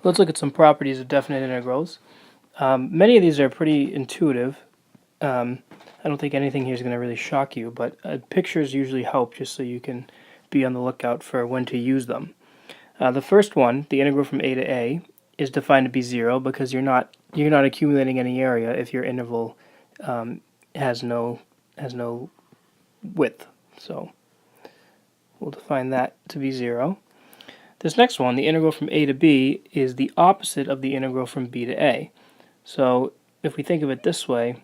Let's look at some properties of definite integrals. Many of these are pretty intuitive. I don't think anything here is going to really shock you, but pictures usually help just so you can be on the lookout for when to use them. The first one, the integral from a to a, is defined to be 0 because you're not accumulating any area if your interval has no width. So we'll define that to be 0. This next one, the integral from a to b, is the opposite of the integral from b to a. So if we think of it this way,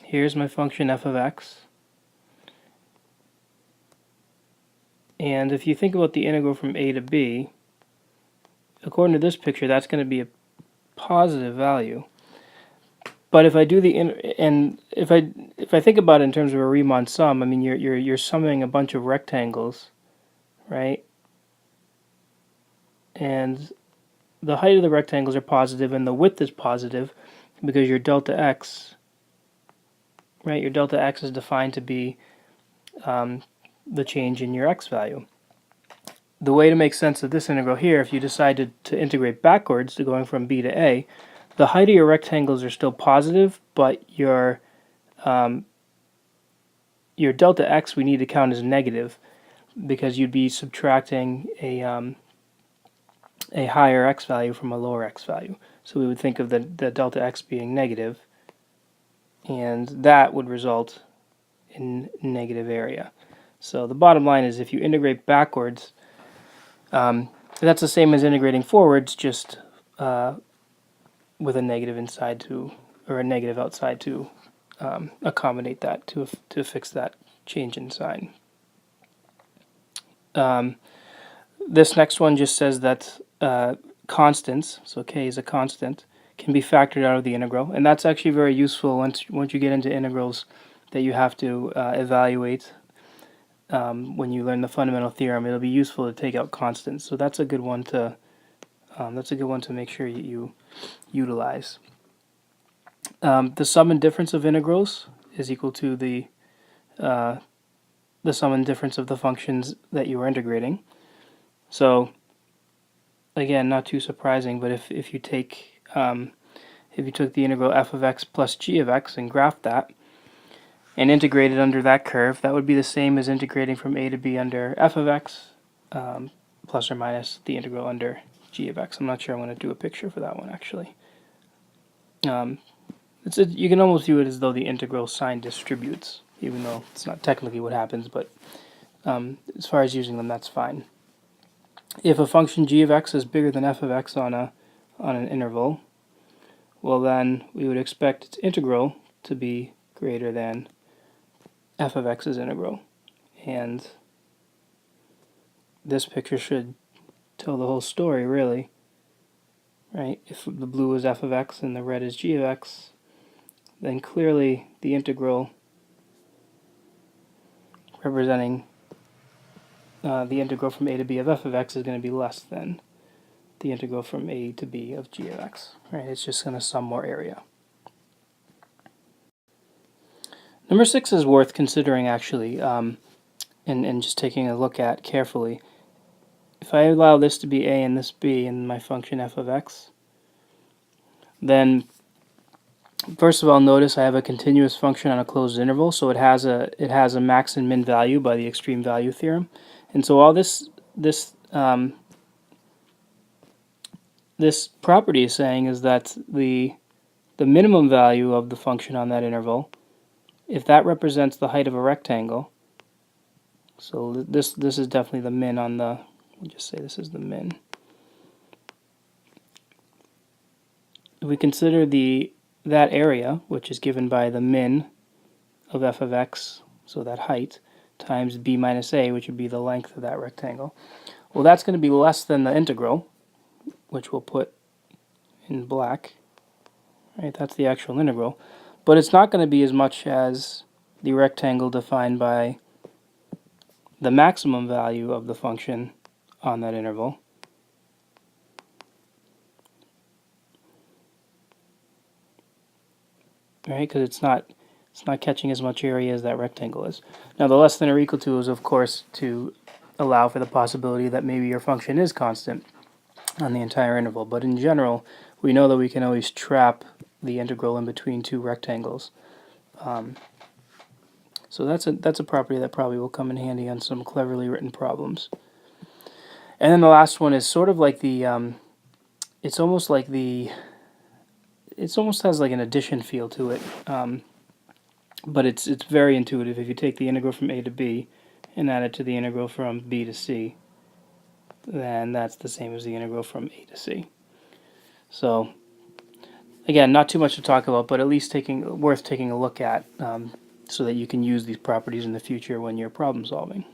here's my function f of x. And if you think about the integral from a to b, according to this picture, that's going to be a positive value. But if I do if I think about it in terms of a Riemann sum, I mean you're summing a bunch of rectangles, right? And the height of the rectangles are positive and the width is positive because your delta x, right? Your delta x is defined to be the change in your x value. The way to make sense of this integral here, if you decided to integrate backwards, to going from b to a, the height of your rectangles are still positive, but your delta x we need to count as negative because you'd be subtracting a higher x value from a lower x value. So we would think of the delta x being negative, and that would result in negative area. So the bottom line is if you integrate backwards, that's the same as integrating forwards, just with a negative inside to, or a negative outside to accommodate that, to fix that change in sign. This next one just says that constants, so k is a constant, can be factored out of the integral, and that's actually very useful once you get into integrals that you have to evaluate. When you learn the fundamental theorem, it'll be useful to take out constants. So that's a good one to make sure you utilize. The sum and difference of integrals is equal to the sum and difference of the functions that you are integrating. So again, not too surprising, but if you take if you took the integral f of x plus g of x and graphed that and integrated under that curve, that would be the same as integrating from a to b under f of x plus or minus the integral under g of x. I'm not sure I want to do a picture for that one actually. You can almost view it as though the integral sign distributes, even though it's not technically what happens, but as far as using them, that's fine. If a function g of x is bigger than f of x on an interval, well then we would expect its integral to be greater than f of x's integral. And this picture should tell the whole story, really. Right? If the blue is f of x and the red is g of x, then clearly the integral representing the integral from a to b of f of x is going to be less than the integral from a to b of g of x. Right? It's just going to sum more area. Number 6 is worth considering actually, and just taking a look at carefully. If I allow this to be a and this b in my function f of x, then first of all, notice I have a continuous function on a closed interval, so it has a max and min value by the extreme value theorem, and so all this property is saying is that the minimum value of the function on that interval, if that represents the height of a rectangle, so this is definitely the min on the. We'll just say this is the min. If we consider that area, which is given by the min of f of x, so that height, times b minus a, which would be the length of that rectangle, well, that's going to be less than the integral, which we'll put in black. Right, that's the actual integral. But it's not going to be as much as the rectangle defined by the maximum value of the function on that interval. Right, because it's not catching as much area as that rectangle is. Now the less than or equal to is of course to allow for the possibility that maybe your function is constant. on the entire interval. But in general, we know that we can always trap the integral in between two rectangles. So that's a property that probably will come in handy on some cleverly written problems. And then the last one is sort of like the, it's almost has like an addition feel to it, but it's very intuitive. If you take the integral from a to b and add it to the integral from b to c, then that's the same as the integral from a to c. So again, not too much to talk about, but at least worth taking a look at, so that you can use these properties in the future when you're problem solving.